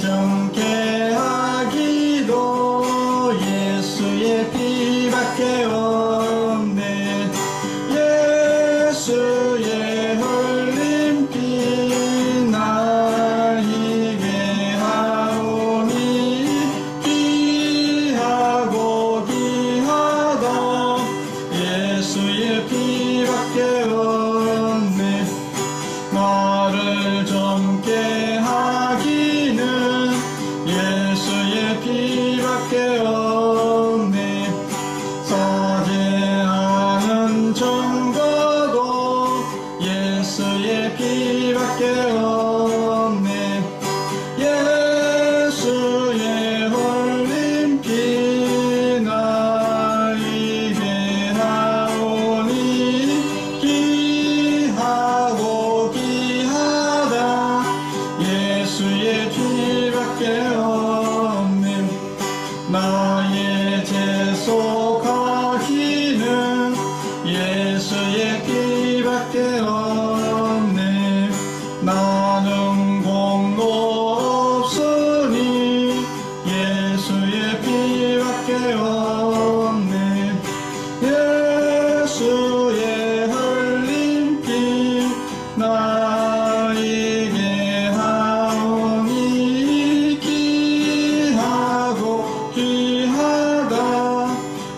정케 하기도 예수의 피밖에 없네. 예수의 흘린 피 날 희게 하오니 귀하고 귀하다. 예수의 피밖에 없네. 나를 정케 하기는 예수의 피밖에 없네. 사죄하는 증거도 예수의 피밖에 없네. 예수의 흘린 피 날 희게 하오니 귀하고 귀하다. 예수의 피밖에 없네. 나의 죄 속하기는 예수의 피밖에 없네. 나는 공로 없으니 예수의 피밖에 없네. 예수의 흘린 피 나에게 하오니 귀하고 귀하다.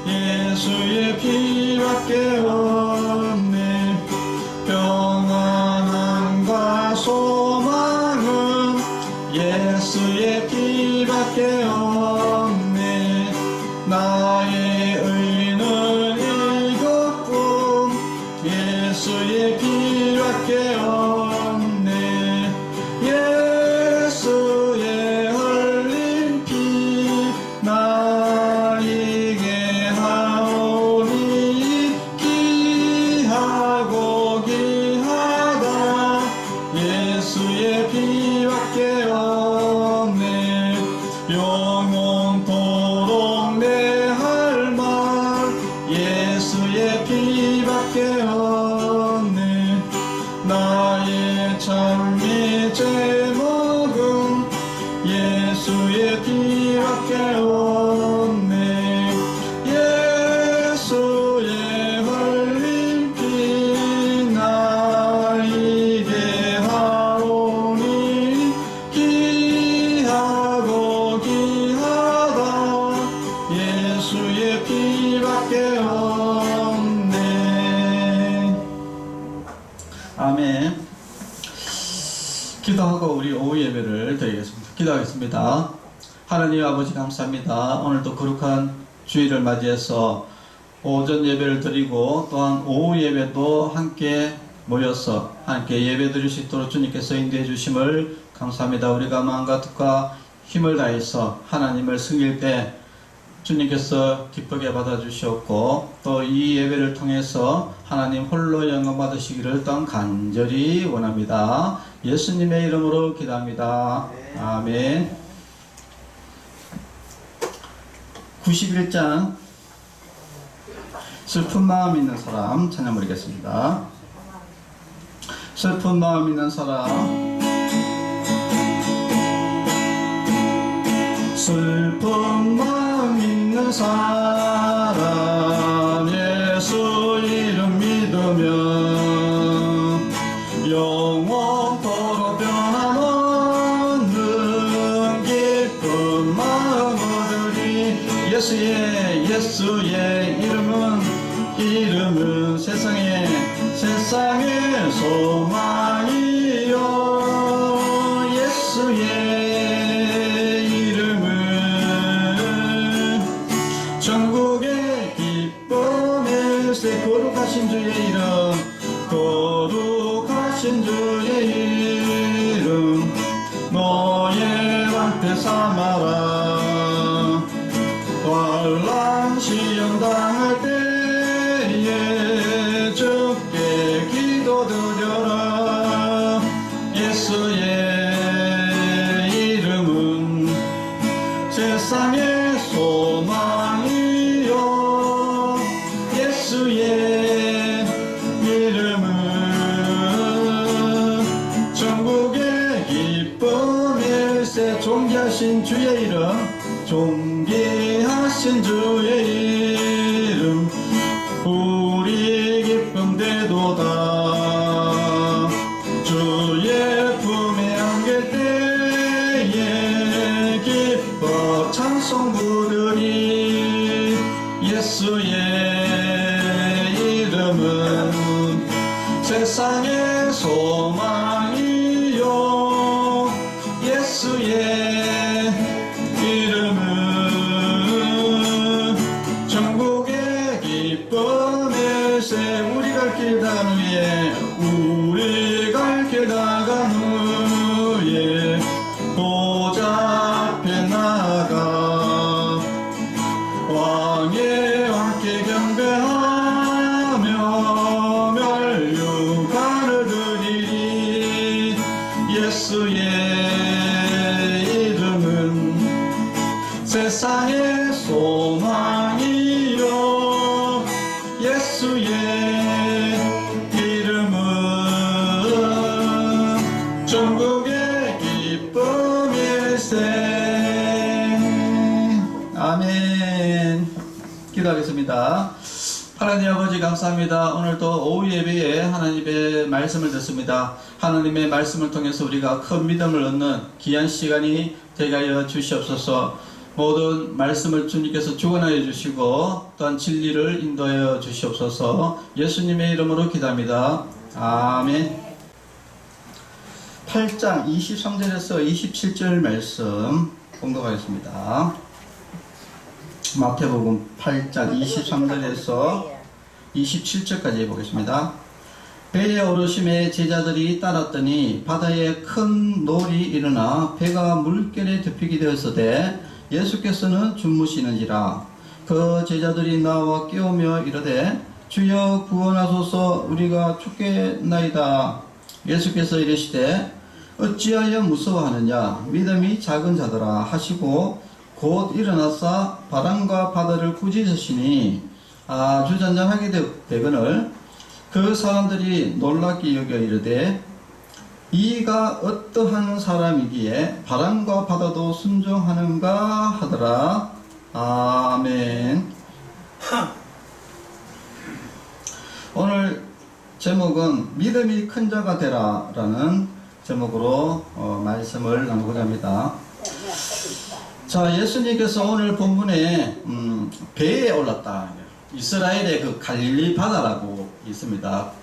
예수의 피밖에 없네. 평안함과 소망은 예수의 피밖에 없네. 나의 의는 이것뿐 예수의 피밖에 없네. 예수의 흘린 피 나에게 하오니 귀하고 귀하다. 예수의 피밖에 없네. 영원토록 내 할 말 예수의 피밖에 없네. 나의 찬미 제목은 예수의 피밖에 없네. 예수의 흘린 피 나에게 하오니 귀하고 귀하다. 예수의 피밖에 없네. 아멘. 기도하고 우리 오후 예배를 드리겠습니다. 기도하겠습니다. 하나님 아버지 감사합니다. 오늘도 거룩한 주일을 맞이해서 오전 예배를 드리고 또한 오후 예배도 함께 모여서 함께 예배 드릴 수 있도록 주님께서 인도해 주심을 감사합니다. 우리가 마음과 뜻과 힘을 다해서 하나님을 섬길 때 주님께서 기쁘게 받아주셨고 또 이 예배를 통해서 하나님 홀로 영광 받으시기를 또한 간절히 원합니다. 예수님의 이름으로 기도합니다. 아멘. 91장 슬픈 마음 있는 사람 찬양 부르겠습니다. 슬픈 마음 있는 사람, 슬픈 마음 있는 사람, 예수 이름 믿으면 영원토록 변함없는 기쁜 마음 얻으리. 예수의 이름은 세상의 소망이요. 예수의 이름은 전국의 기쁨일세. 거룩하신 주의 이름, 거룩하신 주의 이름, 너의 방패 삼아라. 환난 시험 당할 때에 주께 기도드려라. 예수의 이름은 세상의 소망이요. 예수의 이름은 전국의 기쁨의 일세 존귀하신 주의 이름, 존귀하신 주의 이름, 우리 기쁨되도다. 주의 품에 안길 때에 기뻐 찬송 부르리. 예수의 이름은 세상의 소망이요, 예수의 이름은 천국의 기쁨일세. 우리 갈 길 다간 후에, 우리 갈 길 다간 후에 보좌 앞에 나가 왕의 왕께 경배하며 멸류관을 드리리. 예수의 이름은 세상의 소망이요, 예수의 이름은 천국의 기쁨일세. 아멘. 기도하겠습니다. 하나님 아버지 감사합니다. 오늘도 오후 예배에 하나님의 말씀을 듣습니다. 하나님의 말씀을 통해서 우리가 큰 믿음을 얻는 귀한 시간이 되게 하여 주시옵소서. 모든 말씀을 주님께서 주관하여 주시고 또한 진리를 인도하여 주시옵소서. 예수님의 이름으로 기도합니다. 아멘. 8장 23절에서 27절 말씀 공독하겠습니다. 마태복음 8장 23절에서 27절까지 보겠습니다. 배에 오르심에 제자들이 따랐더니 바다에 큰 놀이 일어나 배가 물결에 덮이게 되었으되 예수께서는 주무시는지라. 그 제자들이 나와 깨우며 이르되 주여 구원하소서, 우리가 죽겠나이다. 예수께서 이르시되 어찌하여 무서워하느냐, 믿음이 작은 자들아 하시고 곧 일어나사 바람과 바다를 꾸짖으시니 아주 잔잔하게 되거늘 그 사람들이 놀랍게 여겨 이르되 이가 어떠한 사람이기에 바람과 바다도 순종하는가 하더라. 아멘. 오늘 제목은 믿음이 큰 자가 되라 라는 제목으로 말씀을 나누고자 합니다. 자, 예수님께서 오늘 본문에 배에 올랐다. 이스라엘의 그 갈릴리 바다라고 있습니다.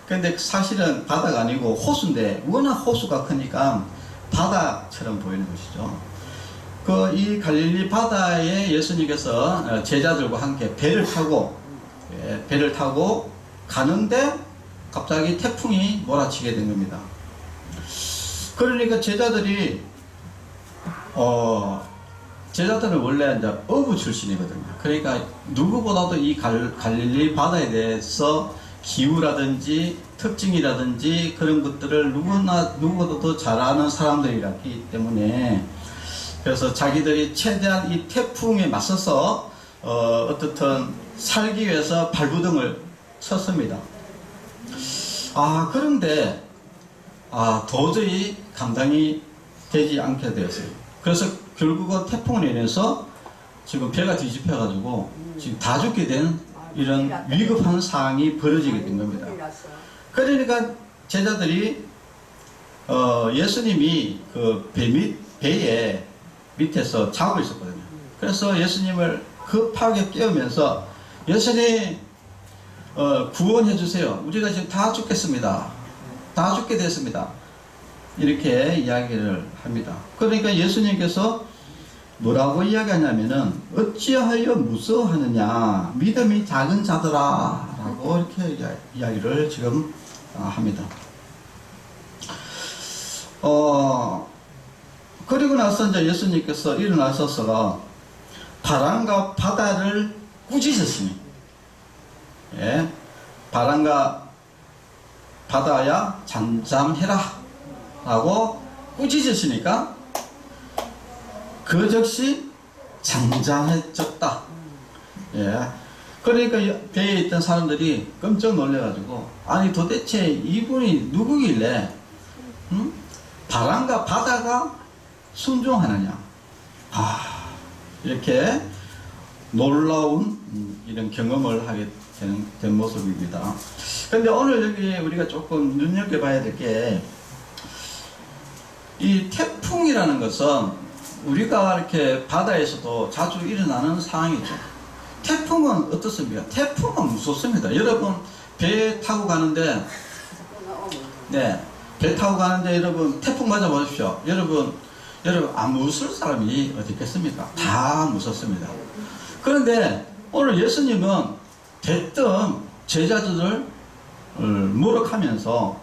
근데 사실은 바다가 아니고 호수인데 워낙 호수가 크니까 바다처럼 보이는 것이죠. 그 이 갈릴리 바다에 예수님께서 제자들과 함께 배를 타고 가는데 갑자기 태풍이 몰아치게 된 겁니다. 그러니까 제자들은 원래 이제 어부 출신이거든요. 그러니까 누구보다도 이 갈릴리 바다에 대해서 기후라든지 특징이라든지 그런 것들을 누구보다도 잘 아는 사람들이기 때문에, 그래서 자기들이 최대한 이 태풍에 맞서서 어떻든 살기 위해서 발부등을 쳤습니다. 그런데 도저히 감당이 되지 않게 되었어요. 그래서 결국은 태풍을 인해서 지금 배가 뒤집혀가지고 지금 다 죽게 된 이런 위급한 상황이 벌어지게 된 겁니다. 그러니까 제자들이 예수님이 그 배의 밑에서 자고 있었거든요. 그래서 예수님을 급하게 깨우면서 예수님 구원해 주세요. 우리가 지금 다 죽겠습니다. 다 죽게 됐습니다. 이렇게 이야기를 합니다. 그러니까 예수님께서 뭐라고 이야기하냐면은 어찌하여 무서워하느냐, 믿음이 작은 자들아 라고 이렇게 이야기를 지금 합니다. 그리고 나서 이제 예수님께서 일어나셔서 바람과 바다를 꾸짖으시니, 바람과 바다야 잠잠해라 라고 꾸짖으시니까 그 즉시 잠잠해졌다. 그러니까 배에 있던 사람들이 깜짝 놀래가지고, 아니 도대체 이분이 누구길래 바람과 바다가 순종하느냐. 이렇게 놀라운 이런 경험을 하게 된 모습입니다. 그런데 오늘 여기 우리가 조금 눈여겨봐야 될 게, 이 태풍이라는 것은 우리가 이렇게 바다에서도 자주 일어나는 상황이죠. 태풍은 어떻습니까? 태풍은 무섭습니다. 여러분 배 타고 가는데, 네, 배 타고 가는데 여러분 태풍 맞아 보십시오. 여러분 안 무서울 사람이 어디 있겠습니까? 다 무섭습니다. 그런데 오늘 예수님은 대뜸 제자들을 모욕하면서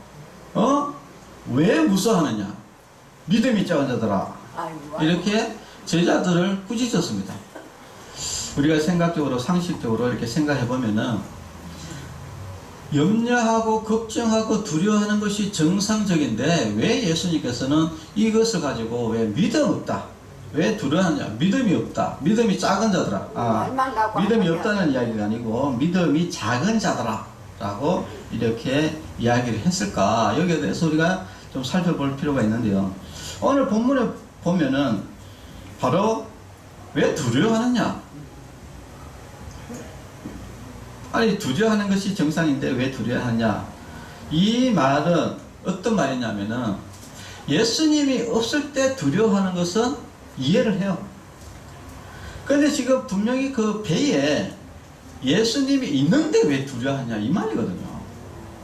왜 무서워하느냐, 믿음이 작은 자들아, 이렇게 제자들을 꾸짖었습니다. 우리가 생각적으로 상식적으로 이렇게 생각해 보면은 염려하고 걱정하고 두려워하는 것이 정상적인데 왜 예수님께서는 이것을 가지고 왜 믿음 없다, 왜 두려워하냐, 믿음이 없다, 믿음이 작은 자들아, 믿음이 없다는 이야기가 아니고 믿음이 작은 자들아 라고 이렇게 이야기를 했을까, 여기에 대해서 우리가 좀 살펴볼 필요가 있는데요. 오늘 본문에 보면은 바로 왜 두려워하느냐, 아니 두려워하는 것이 정상인데 왜 두려워하느냐, 이 말은 어떤 말이냐면은 예수님이 없을 때 두려워하는 것은 이해를 해요. 그런데 지금 분명히 그 배에 예수님이 있는데 왜 두려워하냐 이 말이거든요.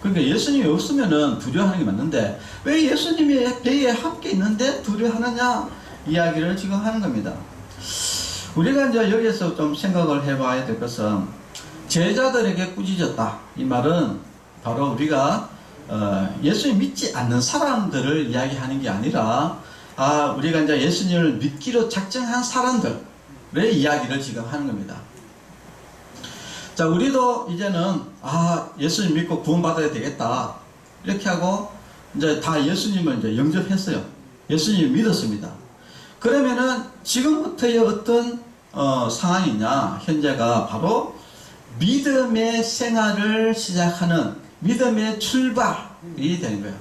그러니까 예수님이 없으면은 두려워하는 게 맞는데 왜 예수님이 배에 함께 있는데 두려워하느냐 이야기를 지금 하는 겁니다. 우리가 이제 여기에서 좀 생각을 해봐야 될 것은, 제자들에게 꾸짖었다 이 말은 바로 우리가 예수님 믿지 않는 사람들을 이야기하는 게 아니라 우리가 이제 예수님을 믿기로 작정한 사람들의 이야기를 지금 하는 겁니다. 자, 우리도 이제는 예수님 믿고 구원받아야 되겠다 이렇게 하고 이제 다 예수님을 이제 영접했어요. 예수님을 믿었습니다. 그러면은 지금부터의 어떤 상황이냐, 현재가 바로 믿음의 생활을 시작하는 믿음의 출발이 되는 거예요.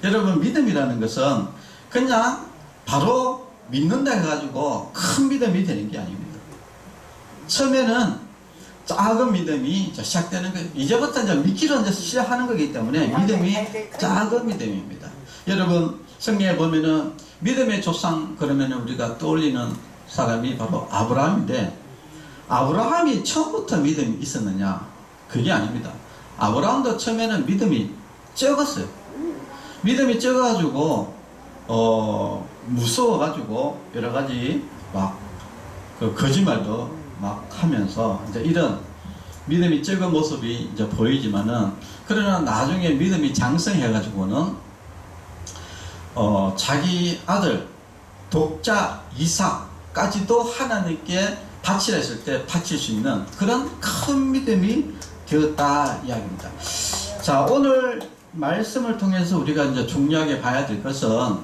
여러분, 믿음이라는 것은 그냥 바로 믿는다 해가지고 큰 믿음이 되는 게 아닙니다. 처음에는 작은 믿음이 시작되는 거예요. 이제부터 이제 믿기로 이제 시작하는 거기 때문에 믿음이 작은 믿음입니다. 여러분, 성경에 보면은 믿음의 조상 그러면 우리가 떠올리는 사람이 바로 아브라함인데, 아브라함이 처음부터 믿음이 있었느냐? 그게 아닙니다. 아브라함도 처음에는 믿음이 적었어요. 믿음이 적어가지고 무서워가지고 여러 가지 그 거짓말도 막 하면서 이제 이런 믿음이 적은 모습이 이제 보이지만은, 그러나 나중에 믿음이 장성해가지고는 자기 아들 독자 이삭까지도 하나님께 바치라 했을 때 바칠 수 있는 그런 큰 믿음이 되었다 이야기입니다. 자, 오늘 말씀을 통해서 우리가 이제 중요하게 봐야 될 것은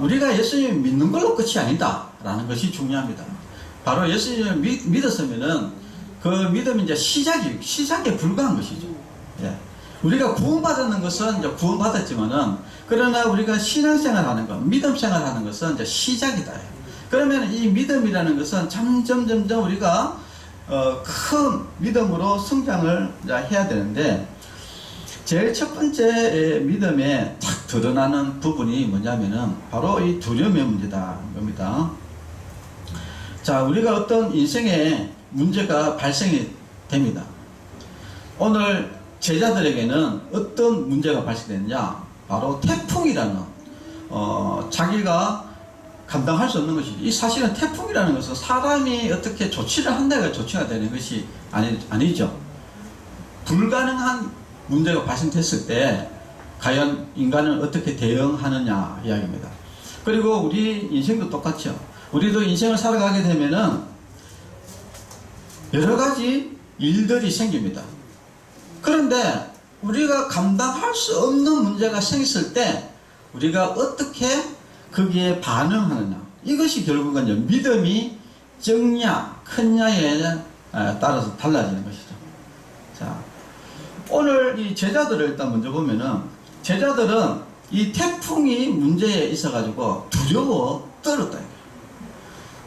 우리가 예수님 믿는 걸로 끝이 아니다 라는 것이 중요합니다. 바로 예수님을 믿었으면은 그 믿음이 이제 시작에 불과한 것이죠. 예. 우리가 구원받는 것은 이제 구원받았지만은, 그러나 우리가 신앙생활 하는 것, 믿음생활 하는 것은 이제 시작이다. 그러면 이 믿음이라는 것은 점점 우리가 큰 믿음으로 성장을 해야 되는데, 제일 첫 번째 믿음에 딱 드러나는 부분이 뭐냐면은 바로 이 두려움의 문제다 겁니다. 자, 우리가 어떤 인생에 문제가 발생이 됩니다. 오늘 제자들에게는 어떤 문제가 발생됐냐, 바로 태풍이라는 자기가 감당할 수 없는 것이죠. 이 사실은 태풍이라는 것은 사람이 어떻게 조치를 한다고 조치가 되는 것이 아니죠. 불가능한 문제가 발생됐을 때 과연 인간은 어떻게 대응하느냐 이야기입니다. 그리고 우리 인생도 똑같죠. 우리도 인생을 살아가게 되면은 여러 가지 일들이 생깁니다. 그런데 우리가 감당할 수 없는 문제가 생겼을 때 우리가 어떻게 거기에 반응하느냐, 이것이 결국은 믿음이 적냐 크냐에 따라서 달라지는 것이죠. 자, 오늘 이 제자들을 일단 먼저 보면은, 제자들은 이 태풍이 문제에 있어 가지고 두려워 떨었다.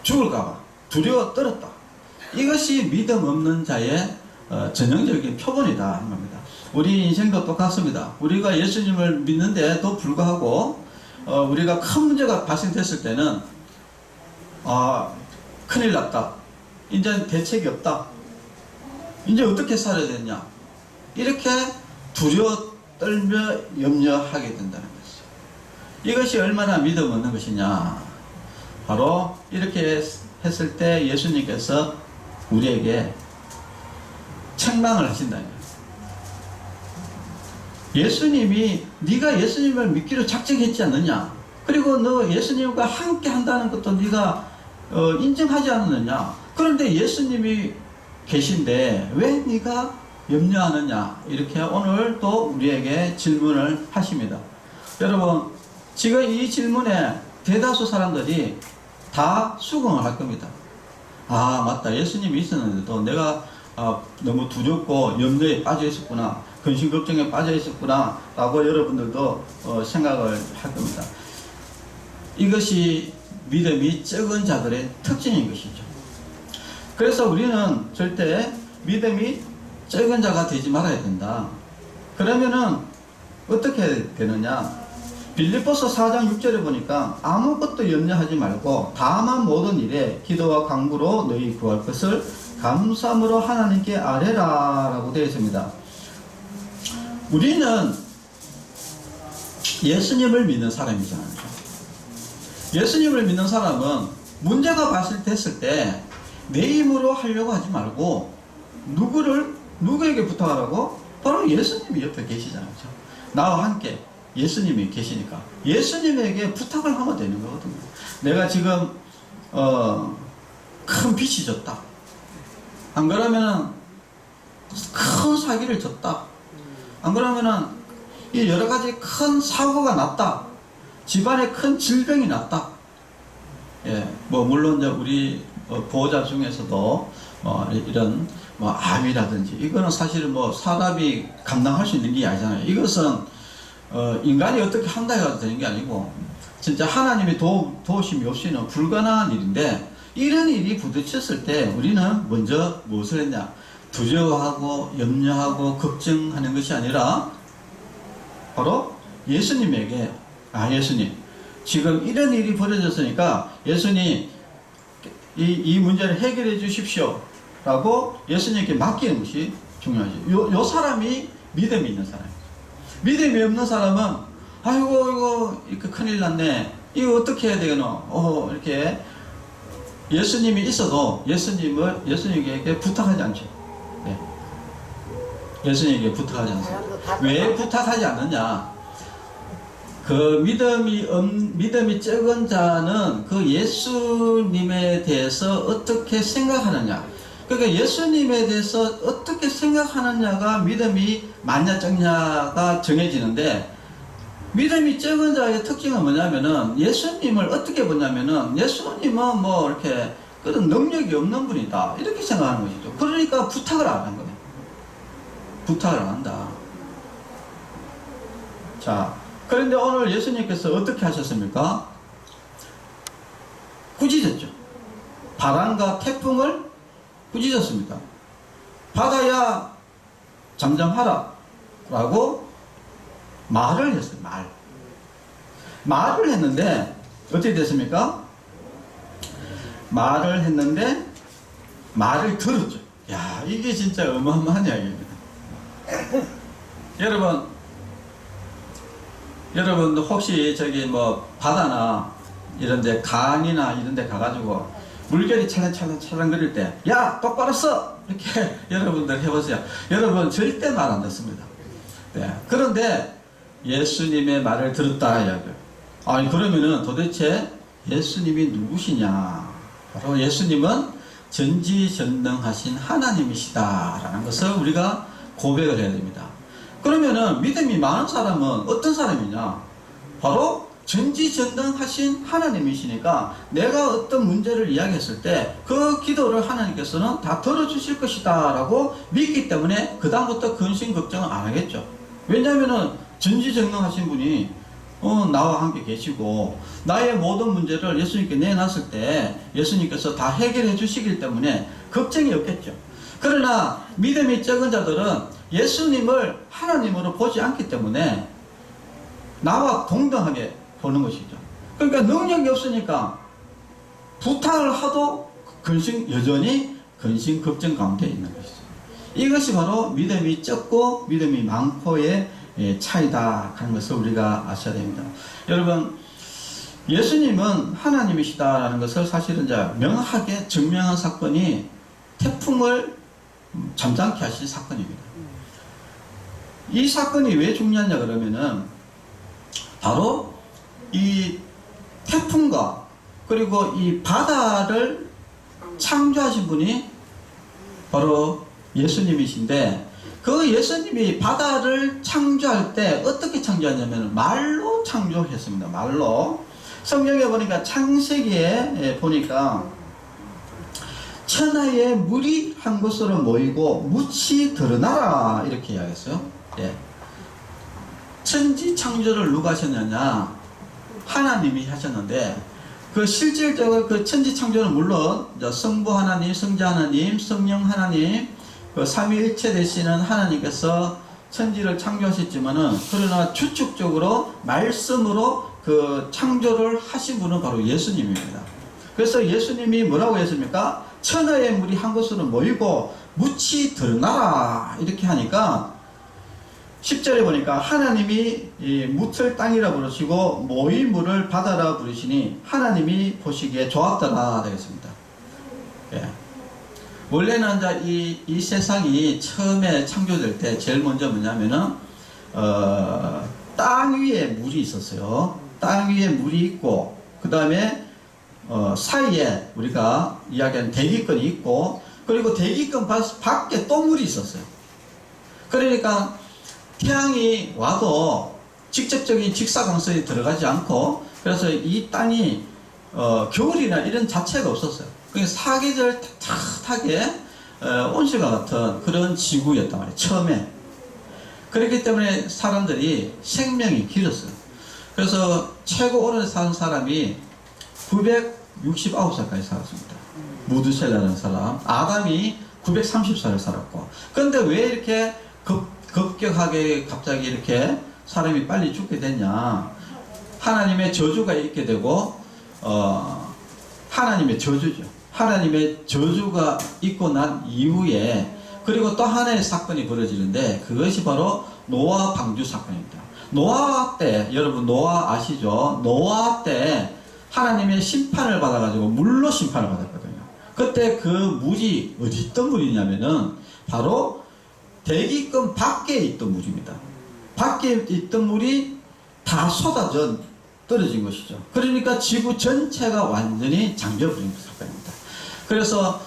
죽을까봐 두려워 떨었다. 이것이 믿음 없는 자의 전형적인 표본이다 하는 겁니다. 우리 인생도 똑같습니다. 우리가 예수님을 믿는데도 불구하고 우리가 큰 문제가 발생됐을 때는 큰일 났다. 이제 대책이 없다. 이제 어떻게 살아야 되냐. 이렇게 두려워 떨며 염려하게 된다는 것이죠. 이것이 얼마나 믿음 없는 것이냐. 바로 이렇게 했을 때 예수님께서 우리에게 책망을 하신다는 거예요. 예수님이 네가 예수님을 믿기로 작정했지 않느냐. 그리고 너 예수님과 함께 한다는 것도 네가 인정하지 않느냐. 그런데 예수님이 계신데 왜 네가 염려하느냐. 이렇게 오늘 또 우리에게 질문을 하십니다. 여러분 지금 이 질문에 대다수 사람들이 다 수긍을 할 겁니다. 맞다. 예수님이 있었는데도 내가 너무 두렵고 염려에 빠져 있었구나. 근심 걱정에 빠져 있었구나 라고 여러분들도 생각을 할 겁니다. 이것이 믿음이 적은 자들의 특징인 것이죠. 그래서 우리는 절대 믿음이 적은 자가 되지 말아야 된다. 그러면은 어떻게 되느냐. 빌립보서 4장 6절에 보니까 아무것도 염려하지 말고 다만 모든 일에 기도와 간구로 너희 구할 것을 감사함으로 하나님께 아뢰라 라고 되어 있습니다. 우리는 예수님을 믿는 사람이잖아요. 예수님을 믿는 사람은 문제가 발생됐을 때 내 힘으로 하려고 하지 말고 누구에게 부탁하라고? 바로 예수님이 옆에 계시잖아요. 나와 함께 예수님이 계시니까 예수님에게 부탁을 하면 되는 거거든요. 내가 지금 큰 빚이 졌다. 안 그러면은 큰 사기를 졌다. 안 그러면은 이 여러 가지 큰 사고가 났다. 집안에 큰 질병이 났다. 물론 이제 우리 보호자 중에서도 이런 암이라든지 이거는 사실은 사람이 감당할 수 있는 게 아니잖아요. 이것은 인간이 어떻게 한다 해가지고 되는 게 아니고 진짜 하나님의 도우심이 없이는 불가능한 일인데 이런 일이 부딪혔을 때 우리는 먼저 무엇을 했냐? 두려워하고 염려하고 걱정하는 것이 아니라 바로 예수님에게 예수님 지금 이런 일이 벌어졌으니까 예수님 이 문제를 해결해 주십시오 라고 예수님께 맡기는 것이 중요하죠. 요 사람이 믿음이 있는 사람이죠. 믿음이 없는 사람은 이거 이렇게 큰일 났네. 이거 어떻게 해야 되겠노? 이렇게 예수님이 있어도 예수님에게 부탁하지 않죠. 예수님에게 부탁하지 않습니다. 왜 부탁하지 않느냐? 그 믿음이 적은 자는 그 예수님에 대해서 어떻게 생각하느냐. 그러니까 예수님에 대해서 어떻게 생각하느냐가 믿음이 많냐 적냐가 정해지는데 믿음이 적은 자의 특징은 뭐냐면은 예수님을 어떻게 보냐면은 예수님은 이렇게 그런 능력이 없는 분이다. 이렇게 생각하는 것이죠. 그러니까 부탁을 안 한 거예요. 부탁을 안 한다. 자, 그런데 오늘 예수님께서 어떻게 하셨습니까? 꾸짖었죠. 바람과 태풍을 꾸짖었습니다. 바다야 잠잠하라 라고 말을 했어요. 말을 했는데 어떻게 됐습니까? 말을 했는데 말을 들었죠. 이게 진짜 어마어마한 이야기입니다. 여러분 혹시 바다나 이런데 강이나 이런데 가가지고 물결이 찰랑찰랑거릴 때 똑바로 써! 이렇게 여러분들 해보세요. 여러분 절대 말 안 듣습니다. 그런데 예수님의 말을 들었다 이야기예요. 그러면은 도대체 예수님이 누구시냐? 바로 예수님은 전지전능하신 하나님이시다라는 것을 우리가 고백을 해야 됩니다. 그러면은 믿음이 많은 사람은 어떤 사람이냐? 바로 전지전능하신 하나님이시니까 내가 어떤 문제를 이야기했을 때 그 기도를 하나님께서는 다 들어주실 것이다 라고 믿기 때문에 그 다음부터 근심 걱정을 안 하겠죠. 왜냐하면은 전지전능하신 분이 나와 함께 계시고 나의 모든 문제를 예수님께 내놨을 때 예수님께서 다 해결해 주시기 때문에 걱정이 없겠죠. 그러나 믿음이 적은 자들은 예수님을 하나님으로 보지 않기 때문에 나와 동등하게 보는 것이죠. 그러니까 능력이 없으니까 부탁을 하도 여전히 근심 걱정 가운데 있는 것이죠. 이것이 바로 믿음이 적고 믿음이 많고의 차이다 하는 것을 우리가 아셔야 됩니다. 여러분, 예수님은 하나님이시다라는 것을 사실은 이제 명확하게 증명한 사건이 태풍을 잠잠케 하신 사건입니다. 이 사건이 왜 중요하냐 그러면은 바로 이 태풍과 그리고 이 바다를 창조하신 분이 바로 예수님이신데, 그 예수님이 바다를 창조할 때 어떻게 창조하냐면 말로 창조했습니다. 말로. 성경에 보니까 창세기에 보니까 천하의 물이 한 곳으로 모이고 묻이 드러나라 이렇게 이야기했어요. 예. 천지 창조를 누가 하셨느냐? 하나님이 하셨는데, 그 실질적으로 그 천지 창조는 물론 성부 하나님, 성자 하나님, 성령 하나님, 그 삼위일체 되시는 하나님께서 천지를 창조하셨지만은, 그러나 주축적으로 말씀으로 그 창조를 하신 분은 바로 예수님입니다. 그래서 예수님이 뭐라고 했습니까? 천하의 물이 한 곳으로 모이고 묻이 드러나라 이렇게 하니까 10절에 보니까 하나님이 이 묻을 땅이라 부르시고 모인 물을 바다라 부르시니 하나님이 보시기에 좋았더라 되겠습니다. 예. 원래는 이제 이 세상이 처음에 창조될 때 제일 먼저 뭐냐면은 땅 위에 물이 있었어요. 땅 위에 물이 있고 그 다음에 사이에 우리가 이야기하는 대기권이 있고, 그리고 대기권 밖에 또 물이 있었어요. 그러니까 태양이 와도 직접적인 직사광선이 들어가지 않고, 그래서 이 땅이 겨울이나 이런 자체가 없었어요. 그러니까 사계절 탁탁하게 온실과 같은 그런 지구였단 말이에요, 처음에. 그렇기 때문에 사람들이 생명이 길었어요. 그래서 최고 오래 사는 사람이 969살까지 살았습니다. 무드셀라라는 사람. 아담이 930살을 살았고. 그런데 왜 이렇게 급격하게 갑자기 이렇게 사람이 빨리 죽게 됐냐? 하나님의 저주가 있게 되고, 하나님의 저주죠. 하나님의 저주가 있고 난 이후에, 그리고 또 하나의 사건이 벌어지는데, 그것이 바로 노아 방주 사건입니다. 노아 때, 여러분 노아 아시죠? 노아 때 하나님의 심판을 받아가지고 물로 심판을 받았거든요. 그때 그 물이 어디 있던 물이냐면은 바로 대기권 밖에 있던 물입니다. 밖에 있던 물이 다 쏟아져 떨어진 것이죠. 그러니까 지구 전체가 완전히 잠겨버린 사건입니다. 그래서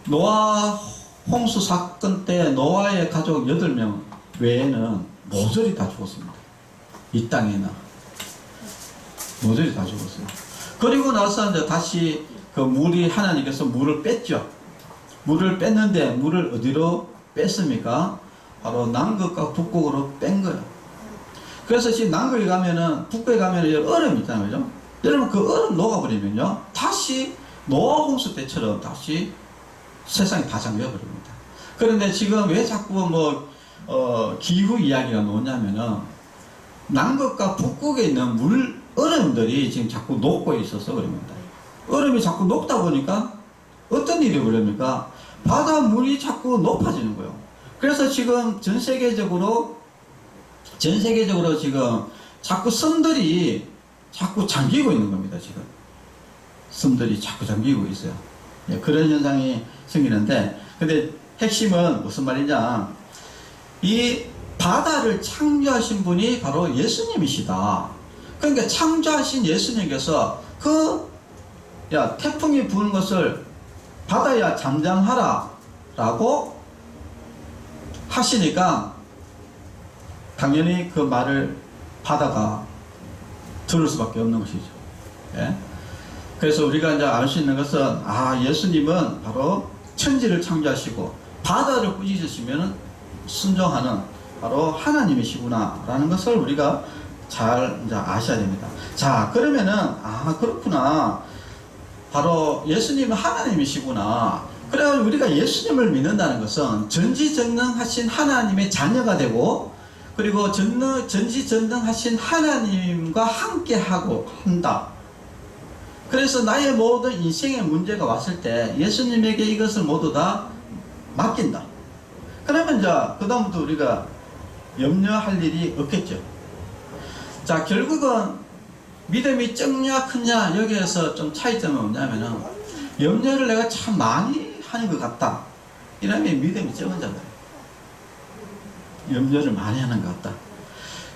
노아 홍수 사건 때 노아의 가족 8명 외에는 모조리 다 죽었습니다. 이 땅에는 모조리 다 죽었어요. 그리고 나서 이제 다시 그 물이, 하나님께서 물을 뺐죠. 물을 뺐는데 물을 어디로 뺐습니까? 바로 남극과 북극으로 뺀 거예요. 그래서 지금 남극에 가면은, 북극에 가면은 얼음이 있잖아요. 그죠? 여러분 그 얼음 녹아버리면요, 다시 노아 홍수 때처럼 다시 세상이 다 잠겨버립니다. 그런데 지금 왜 자꾸 기후 이야기가 나오냐면은, 남극과 북극에 있는 얼음들이 지금 자꾸 녹고 있어서 그럽니다. 얼음이 자꾸 녹다 보니까 어떤 일이 벌어집니까? 바닷물이 자꾸 높아지는 거예요. 그래서 지금 전 세계적으로 지금 자꾸 섬들이 자꾸 잠기고 있는 겁니다. 지금 섬들이 자꾸 잠기고 있어요. 예, 그런 현상이 생기는데, 근데 핵심은 무슨 말이냐? 이 바다를 창조하신 분이 바로 예수님이시다. 그러니까 창조하신 예수님께서 태풍이 부는 것을 바다야 잠잠하라 라고 하시니까 당연히 그 말을 바다가 들을 수밖에 없는 것이죠. 예? 그래서 우리가 이제 알 수 있는 것은, 예수님은 바로 천지를 창조하시고 바다를 꾸짖으시면 순종하는 바로 하나님이시구나 라는 것을 우리가 잘 이제 아셔야 됩니다. 자, 그러면은 그렇구나. 바로 예수님은 하나님이시구나. 그래 우리가 예수님을 믿는다는 것은 전지전능하신 하나님의 자녀가 되고, 그리고 전지전능하신 하나님과 함께하고 한다. 그래서 나의 모든 인생의 문제가 왔을 때 예수님에게 이것을 모두 다 맡긴다. 그러면 이제 그 다음부터 우리가 염려할 일이 없겠죠. 자, 결국은 믿음이 적냐 크냐 여기에서 좀 차이점이 뭐냐면은, 염려를 내가 참 많이 하는 것 같다 이러면 믿음이 적은 자다. 염려를 많이 하는 것 같다.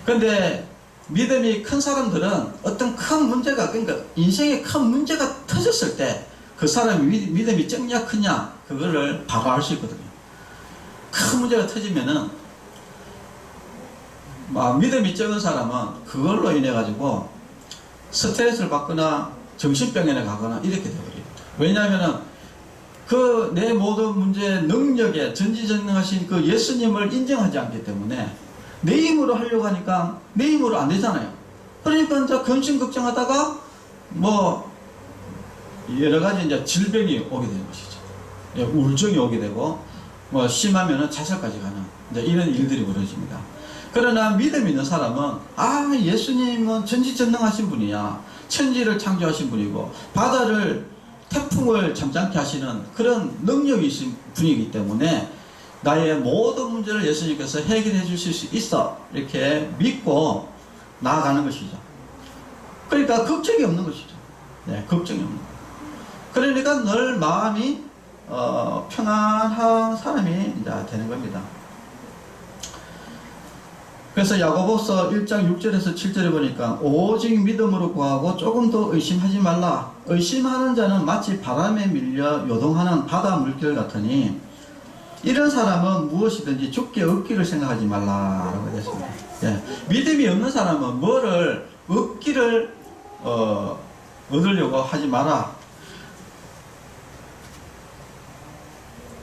근데 믿음이 큰 사람들은 어떤 큰 문제가, 그러니까 인생에 큰 문제가 터졌을 때 그 사람이 믿음이 적냐 크냐 그거를 바로 알 수 있거든요. 큰 문제가 터지면은 믿음이 적은 사람은 그걸로 인해 가지고 스트레스를 받거나 정신병원에 가거나 이렇게 되어버려요. 왜냐하면은 그 내 모든 문제의 능력에 전지전능하신 그 예수님을 인정하지 않기 때문에 내 힘으로 하려고 하니까 내 힘으로 안 되잖아요. 그러니까 이제 근심 걱정하다가 여러 가지 이제 질병이 오게 되는 것이죠. 우울증이 오게 되고 심하면은 자살까지 가는 이제 이런 일들이 벌어집니다. 그러나 믿음 있는 사람은 예수님은 전지전능하신 분이야. 천지를 창조하신 분이고 바다를 태풍을 잠잠케 하시는 그런 능력이 있으신 분이기 때문에 나의 모든 문제를 예수님께서 해결해 주실 수 있어 이렇게 믿고 나아가는 것이죠. 그러니까 걱정이 없는 것이죠. 네, 걱정이 없는 거예요. 그러니까 늘 마음이 평안한 사람이 이제 되는 겁니다. 그래서 야고보서 1장 6절에서 7절에 보니까 오직 믿음으로 구하고 조금 더 의심하지 말라. 의심하는 자는 마치 바람에 밀려 요동하는 바다 물결 같으니 이런 사람은 무엇이든지 죽게 얻기를 생각하지 말라라고 했습니다. 예. 믿음이 없는 사람은 뭐를 얻기를 얻으려고 하지 마라.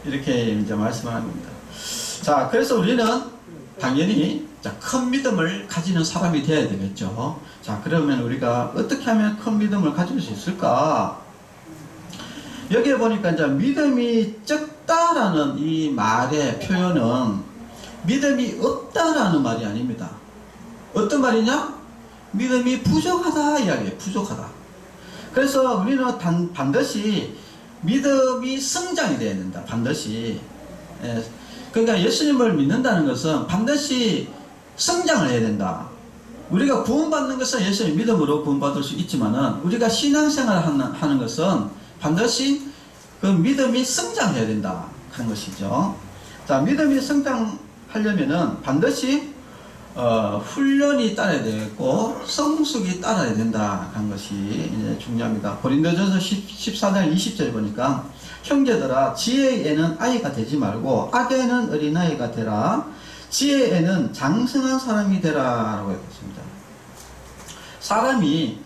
이렇게 이제 말씀을 합니다. 자, 그래서 우리는 당연히 큰 믿음을 가지는 사람이 되어야 되겠죠. 자, 그러면 우리가 어떻게 하면 큰 믿음을 가질 수 있을까? 여기에 보니까 이제 믿음이 적다라는 이 말의 표현은 믿음이 없다라는 말이 아닙니다. 어떤 말이냐? 믿음이 부족하다 이야기예요. 부족하다. 그래서 우리는 반드시 믿음이 성장이 되어야 된다. 반드시. 그러니까 예수님을 믿는다는 것은 반드시 성장을 해야 된다. 우리가 구원받는 것은 예수님 믿음으로 구원받을 수 있지만은 우리가 신앙생활을 하는 것은 반드시 그 믿음이 성장해야 된다 하는 것이죠. 자, 믿음이 성장하려면은 반드시 훈련이 따라야 되겠고 성숙이 따라야 된다 하는 것이 이제 중요합니다. 고린도전서 14장 20절에 보니까 형제들아 지혜에는 아이가 되지 말고 악에는 어린아이가 되라. 지혜에는 장성한 사람이 되라 라고 했습니다. 사람이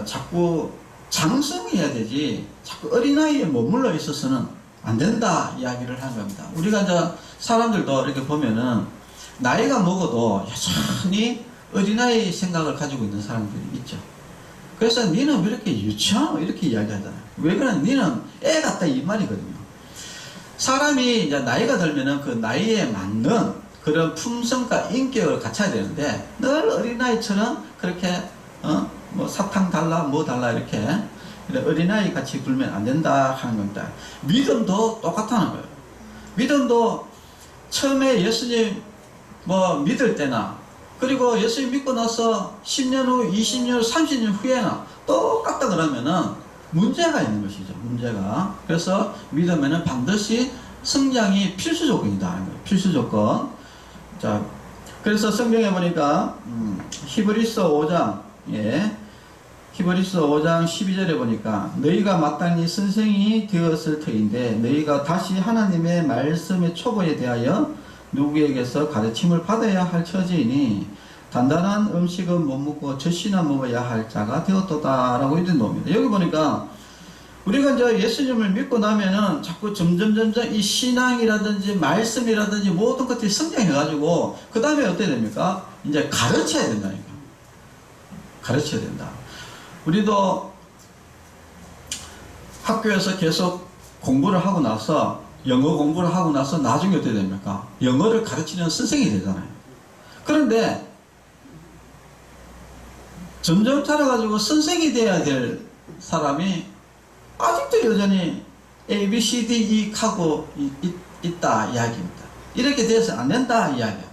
자꾸 장성해야 되지 자꾸 어린아이에 머물러 있어서는 안 된다 이야기를 하는 겁니다. 우리가 이제 사람들도 이렇게 보면은 나이가 먹어도 여전히 어린아이 생각을 가지고 있는 사람들이 있죠. 그래서 니는 왜 이렇게 유치하노 이렇게 이야기하잖아요. 왜 그러냐, 니는 애 같다 이 말이거든요. 사람이 이제 나이가 들면은 그 나이에 맞는 그런 품성과 인격을 갖춰야 되는데 늘 어린아이처럼 그렇게 뭐 사탕 달라 뭐 달라 이렇게 어린아이 같이 굴면 안 된다 하는 겁니다. 믿음도 똑같다는 거예요. 믿음도 처음에 예수님 믿을 때나 그리고 예수님 믿고 나서 10년 후, 20년 후, 30년 후에나 똑같다 그러면은 문제가 있는 것이죠. 문제가. 그래서 믿음에는 반드시 성장이 필수 조건이다. 필수 조건. 자, 그래서 성경에 보니까 히브리서 5장 히브리서 5장 12절에 보니까 너희가 마땅히 선생이 되었을 터인데 너희가 다시 하나님의 말씀의 초보에 대하여 누구에게서 가르침을 받아야 할 처지이니 단단한 음식은 못 먹고 젖이나 먹어야 할 자가 되었도다 라고 이런 놈입니다. 여기 보니까 우리가 이제 예수님을 믿고 나면은 자꾸 점점 이 신앙이라든지 말씀이라든지 모든 것들이 성장해가지고 그 다음에 어떻게 됩니까? 이제 가르쳐야 된다니까. 가르쳐야 된다. 우리도 학교에서 계속 공부를 하고 나서 영어 공부를 하고 나서 나중에 어떻게 됩니까? 영어를 가르치는 선생이 되잖아요. 그런데 점점 자라가지고 선생이 돼야 될 사람이 아직도 여전히 A, B, C, D, E 하고 있다 이야기입니다. 이렇게 돼서 안 된다 이야기예요.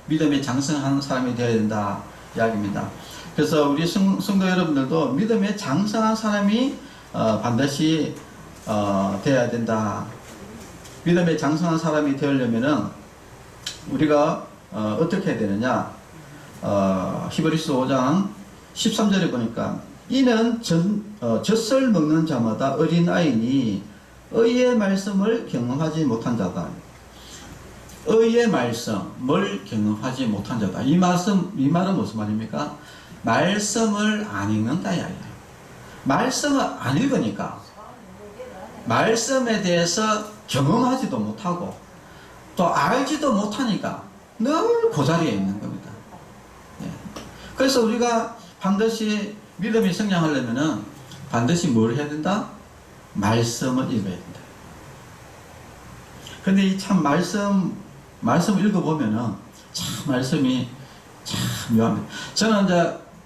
믿음에 장성한 사람이 되어야 된다 이야기입니다. 그래서 우리 성도 여러분들도 믿음에 장성한 사람이 반드시 되어야 된다. 믿음에 장성한 사람이 되려면은 우리가 어떻게 해야 되느냐? 히브리서 5장 13절에 보니까 이는 젖을 먹는 자마다 어린아이니 의의 말씀을 경험하지 못한 자다. 의의 말씀을 경험하지 못한 자다. 이 말은 무슨 말입니까? 말씀을 안 읽는다 이야기예요. 말씀을 안 읽으니까 말씀에 대해서 경험하지도 못하고 또 알지도 못하니까 늘 그 자리에 있는 겁니다. 예. 그래서 우리가 반드시 믿음이 성장하려면은 반드시 뭘 해야 된다? 말씀을 읽어야 된다. 근데 이 참 말씀을 읽어보면은 참 말씀이 참 묘합니다.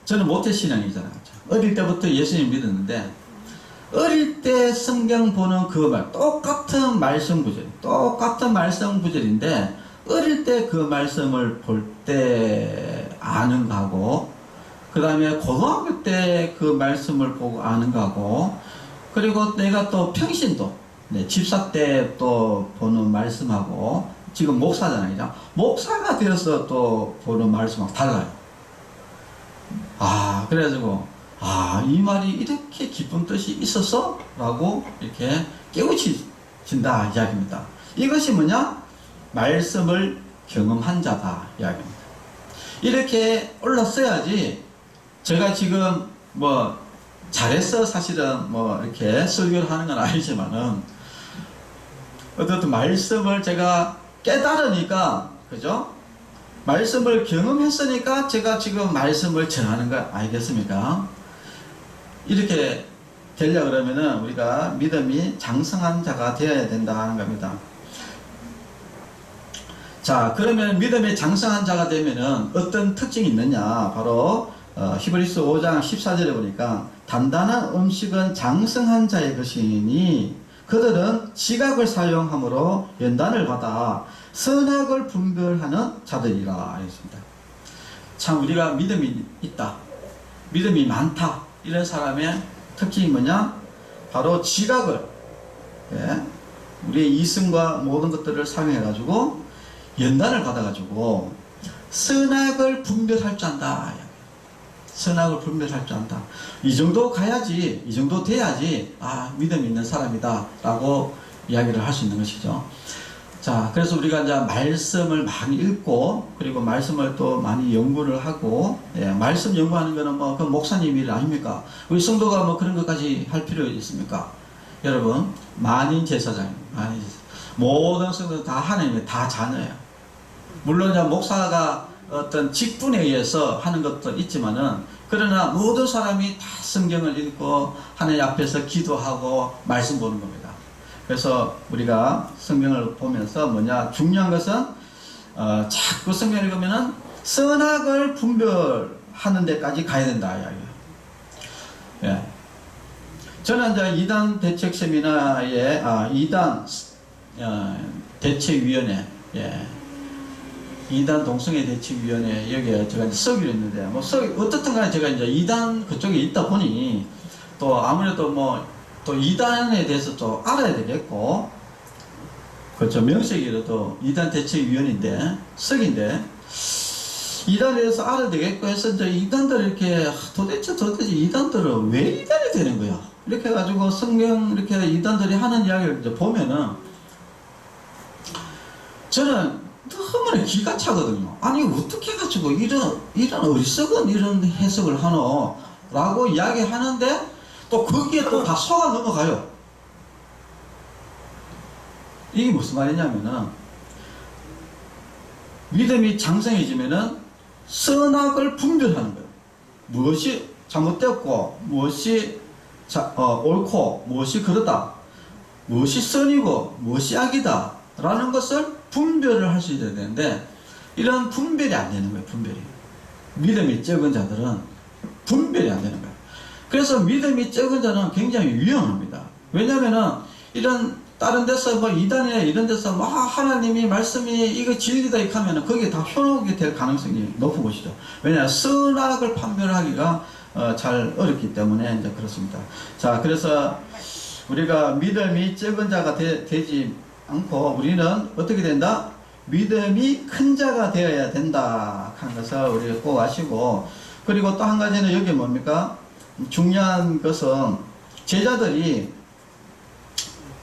저는 모태신앙이잖아요. 어릴 때부터 예수님 믿었는데 어릴 때 성경 보는 그 말, 똑같은 말씀 구절인데 어릴 때 그 말씀을 볼 때 아는 거하고 그 다음에 고등학교 때 그 말씀을 보고 아는 거하고 그리고 내가 또 평신도 집사 때 또 보는 말씀하고 지금 목사잖아요. 목사가 되어서 또 보는 말씀하고 달라요. 그래가지고 이 말이 이렇게 깊은 뜻이 있었어? 라고 이렇게 깨우쳐진다 이야기입니다. 이것이 뭐냐? 말씀을 경험한 자다 이야기입니다. 이렇게 올랐어야지 제가 지금 뭐 잘했어 사실은 뭐 이렇게 설교를 하는 건 아니지만은 어쨌든 말씀을 제가 깨달으니까 그죠? 말씀을 경험했으니까 제가 지금 말씀을 전하는 거 아니겠습니까? 이렇게 되려고 그러면은 우리가 믿음이 장성한 자가 되어야 된다는 겁니다. 자, 그러면 믿음에 장성한 자가 되면은 어떤 특징이 있느냐? 바로 히브리서 5장 14절에 보니까 단단한 음식은 장성한 자의 것이니 그들은 지각을 사용함으로 연단을 받아 선악을 분별하는 자들이라 했습니다. 참 우리가 믿음이 있다, 믿음이 많다 이런 사람의 특징이 뭐냐? 바로 지각을 우리의 이성과 모든 것들을 사용해 가지고 연단을 받아 가지고 선악을 분별할 줄 안다. 선악을 분별할 줄 안다. 이 정도 가야지, 이 정도 돼야지 믿음이 있는 사람이다 라고 이야기를 할 수 있는 것이죠. 자, 그래서 우리가 이제 말씀을 많이 읽고 그리고 말씀을 또 많이 연구를 하고 말씀 연구하는 거는 뭐 그 목사님 일 아닙니까? 우리 성도가 뭐 그런 것까지 할 필요 있습니까? 여러분, 만인 제사장입니다. 모든 성도 다 하나님의 다 자녀예요. 물론 이제 목사가 어떤 직분에 의해서 하는 것도 있지만은 그러나 모든 사람이 다 성경을 읽고 하나님 앞에서 기도하고 말씀 보는 겁니다. 그래서 우리가 성경을 보면서 중요한 것은 자꾸 성경을 읽으면은 선악을 분별하는 데까지 가야 된다 이야기예요. 저는 이제 2단 대책 세미나에 2단 대책위원회 2단 동성애 대책위원회 여기에 제가 이제 서기로 있는데 어떻든 간에 제가 이제 2단 그쪽에 있다 보니 또 아무래도 또 2단에 대해서 또 알아야 되겠고 그렇죠. 명색이라도 2단 대책위원인데 석인데 2단에 대해서 알아야 되겠고 해서 이제 2단들 이렇게 도대체 2단들은 왜 2단이 되는 거야? 이렇게 해가지고 성경 이렇게 2단들이 하는 이야기를 이제 보면은 저는 너무나 기가 차거든요. 아니 어떻게 해가지고 이런 어리석은 이런 해석을 하노? 라고 이야기하는데 또 거기에 또 다 속아 넘어가요. 이게 무슨 말이냐면은 믿음이 장성해지면은 선악을 분별하는 거예요. 무엇이 잘못되었고 무엇이 옳고 무엇이 그르다, 무엇이 선이고 무엇이 악이다 라는 것을 분별을 할 수 있어야 되는데, 이런 분별이 안 되는 거예요. 분별이. 믿음이 적은 자들은 분별이 안 되는 거예요. 그래서 믿음이 적은 자는 굉장히 위험합니다. 왜냐면은 이런 다른 데서 뭐 이단이나 이런 데서 뭐 하나님이 말씀이 이거 진리다 이렇게 하면은 거기에 다 현혹이 될 가능성이 높은 것이죠. 왜냐하면 선악을 판별하기가 잘 어렵기 때문에 이제 그렇습니다. 자, 그래서 우리가 믿음이 적은 자가 되지 않고 우리는 어떻게 된다? 믿음이 큰 자가 되어야 된다 하는 것을 우리가 꼭 아시고, 그리고 또 한 가지는 여기 뭡니까? 중요한 것은 제자들이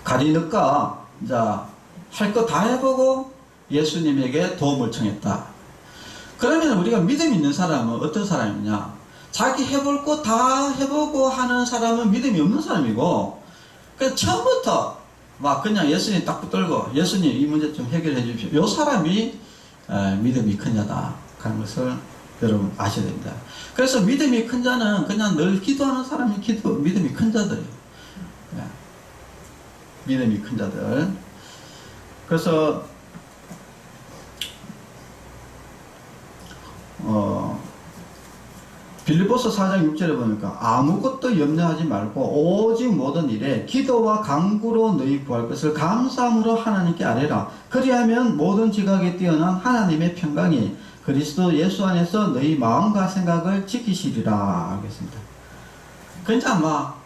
가리느까 할 거 다 해보고 예수님에게 도움을 청했다. 그러면 우리가 믿음 있는 사람은 어떤 사람이냐? 자기 해볼 거 다 해보고 하는 사람은 믿음이 없는 사람이고, 그래서 처음부터 막 그냥 예수님 딱 붙들고 예수님 이 문제 좀 해결해 주십시오, 이 사람이 믿음이 큰 자다 하는 것을 여러분 아셔야 됩니다. 그래서 믿음이 큰 자는 그냥 늘 기도하는 사람이 믿음이 큰 자들이에요. 믿음이 큰 자들. 그래서 빌립보서 4장 6절에 보니까 아무것도 염려하지 말고 오직 모든 일에 기도와 간구로 너희 구할 것을 감사함으로 하나님께 아뢰라. 그리하면 모든 지각에 뛰어난 하나님의 평강이 그리스도 예수 안에서 너희 마음과 생각을 지키시리라 하겠습니다. 그냥 막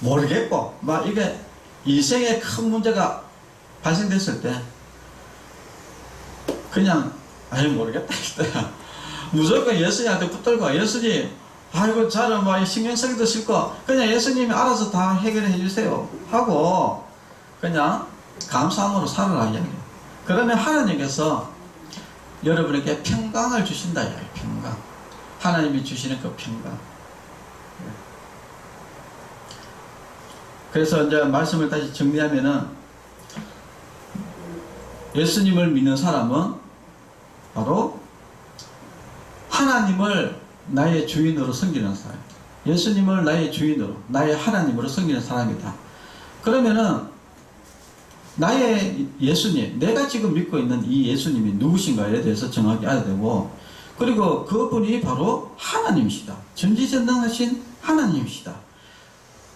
모르겠고 막 이게 인생에 큰 문제가 발생됐을 때 그냥 아유 모르겠다 이거야. 무조건 예수님한테 붙들고 예수님 아이고 저는 뭐 신경 쓰기도 싫고 그냥 예수님이 알아서 다 해결해 주세요 하고 그냥 감사함으로 살아라 이야기예요. 그러면 하나님께서 여러분에게 평강을 주신다 이야기예요. 평강. 하나님이 주시는 그 평강. 그래서 이제 말씀을 다시 정리하면은 예수님을 믿는 사람은 바로 하나님을 나의 주인으로 섬기는 사람, 예수님을 나의 주인으로, 나의 하나님으로 섬기는 사람이다. 그러면은 나의 예수님, 내가 지금 믿고 있는 이 예수님이 누구신가에 대해서 정확히 알아야 되고, 그리고 그분이 바로 하나님이시다. 전지전능하신 하나님이시다.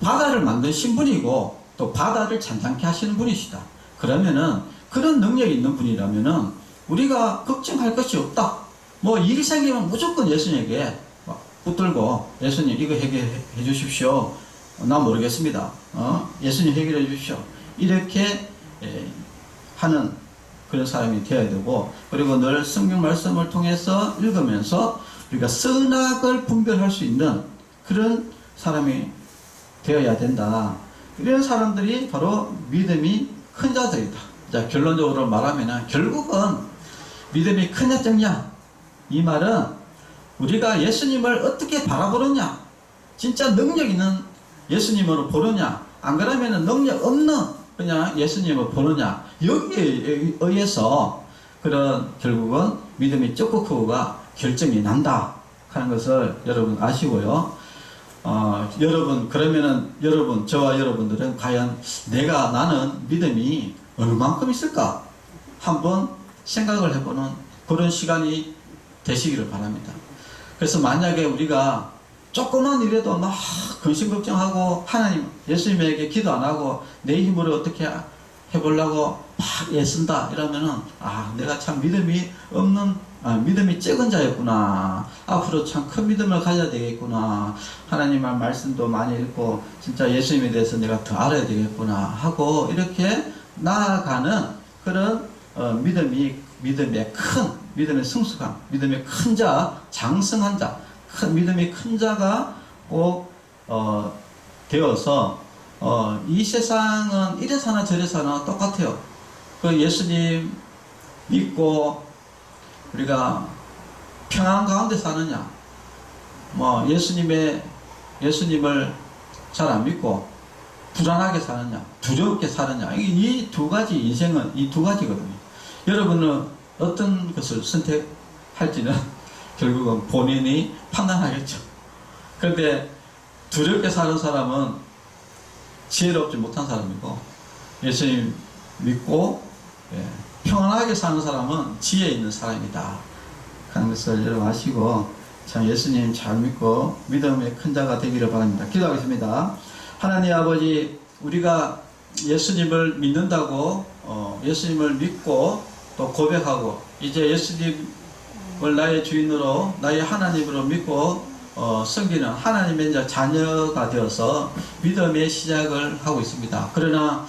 바다를 만드신 분이고 또 바다를 잔잔케 하시는 분이시다. 그러면은 그런 능력이 있는 분이라면은 우리가 걱정할 것이 없다. 뭐 일이 생기면 무조건 예수님에게 붙들고 예수님 이거 해결해 주십시오. 나 모르겠습니다. 예수님 해결해 주십시오. 이렇게 하는 그런 사람이 되어야 되고, 그리고 늘 성경 말씀을 통해서 읽으면서 우리가 선악을 분별할 수 있는 그런 사람이 되어야 된다. 이런 사람들이 바로 믿음이 큰 자들이다. 자, 결론적으로 말하면 결국은 믿음이 큰 자냐, 이 말은 우리가 예수님을 어떻게 바라보느냐, 진짜 능력 있는 예수님으로 보느냐, 안 그러면 능력 없는 그냥 예수님을 보느냐, 여기에 의해서 그런 결국은 믿음이 적고 크고가 결정이 난다 하는 것을 여러분 아시고요. 여러분 그러면은 저와 여러분들은 과연 나는 믿음이 얼마만큼 있을까 한번 생각을 해보는 그런 시간이 되시기를 바랍니다. 그래서 만약에 우리가 조그만 일에도 막 근심 걱정하고 하나님 예수님에게 기도 안 하고 내 힘으로 어떻게 해보려고 막 애쓴다 이러면은 내가 참 믿음이 적은 자였구나, 앞으로 참 큰 믿음을 가져야 되겠구나, 하나님의 말씀도 많이 읽고 진짜 예수님에 대해서 내가 더 알아야 되겠구나 하고 이렇게 나아가는 그런 믿음의 성숙함, 믿음의 큰 자, 장성한 자, 믿음이 큰 자가 꼭 되어서 이 세상은 이래 사나 저래 사나 똑같아요. 그 예수님 믿고 우리가 평안 가운데 사느냐, 뭐 예수님을 잘 안 믿고 불안하게 사느냐, 두렵게 사느냐, 이 두 가지 인생은 이 두 가지거든요. 여러분은 어떤 것을 선택할지는 결국은 본인이 판단하겠죠. 그런데 두렵게 사는 사람은 지혜롭지 못한 사람이고, 예수님 믿고 평안하게 사는 사람은 지혜 있는 사람이다 하는 것을 여러분 아시고, 참 예수님 잘 믿고 믿음의 큰 자가 되기를 바랍니다. 기도하겠습니다. 하나님 아버지, 우리가 예수님을 믿는다고 예수님을 믿고 또 고백하고 이제 예수님을 나의 주인으로 나의 하나님으로 믿고 섬기는 하나님의 이제 자녀가 되어서 믿음의 시작을 하고 있습니다. 그러나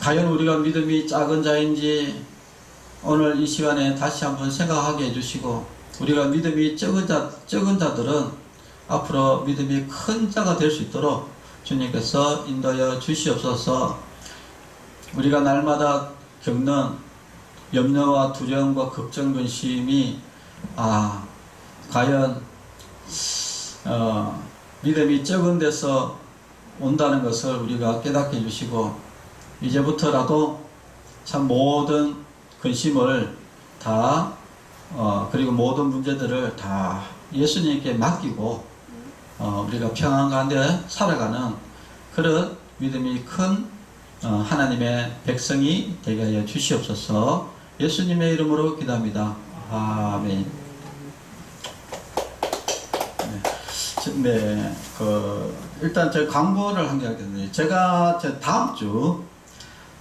과연 우리가 믿음이 작은 자인지 오늘 이 시간에 다시 한번 생각하게 해주시고, 우리가 믿음이 적은 자들은 앞으로 믿음이 큰 자가 될 수 있도록 주님께서 인도하여 주시옵소서. 우리가 날마다 겪는 염려와 두려움과 걱정, 근심이 과연 믿음이 적은 데서 온다는 것을 우리가 깨닫게 해주시고, 이제부터라도 참 모든 근심을 다 그리고 모든 문제들을 다 예수님께 맡기고 우리가 평안 가운데 살아가는 그런 믿음이 큰 하나님의 백성이 되게 하여 주시옵소서. 예수님의 이름으로 기도합니다. 아멘. 네, 일단 제가 광고를 한 게 하겠는데, 제가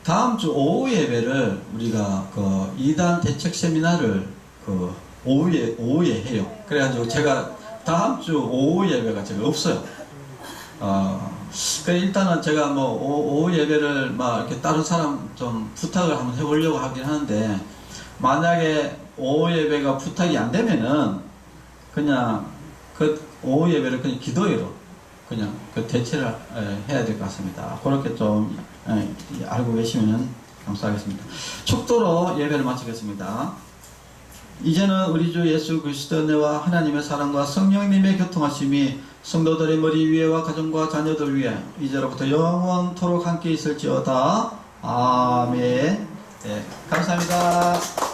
다음 주 오후 예배를 우리가 2단 대책 세미나를 오후에 해요. 그래가지고 제가 다음 주 오후 예배가 제가 없어요. 일단은 제가 오후 예배를 이렇게 다른 사람 좀 부탁을 한번 해보려고 하긴 하는데, 만약에 오후 예배가 부탁이 안 되면은 그냥 오후 예배를 그냥 기도회로 그냥 대체를 해야 될 것 같습니다. 그렇게 좀 알고 계시면 감사하겠습니다. 축도로 예배를 마치겠습니다. 이제는 우리 주 예수 그리스도의 은혜와 하나님의 사랑과 성령님의 교통하심이 성도들의 머리 위에와 가정과 자녀들 위에 이제로부터 영원토록 함께 있을지어다. 아멘. 네, 감사합니다.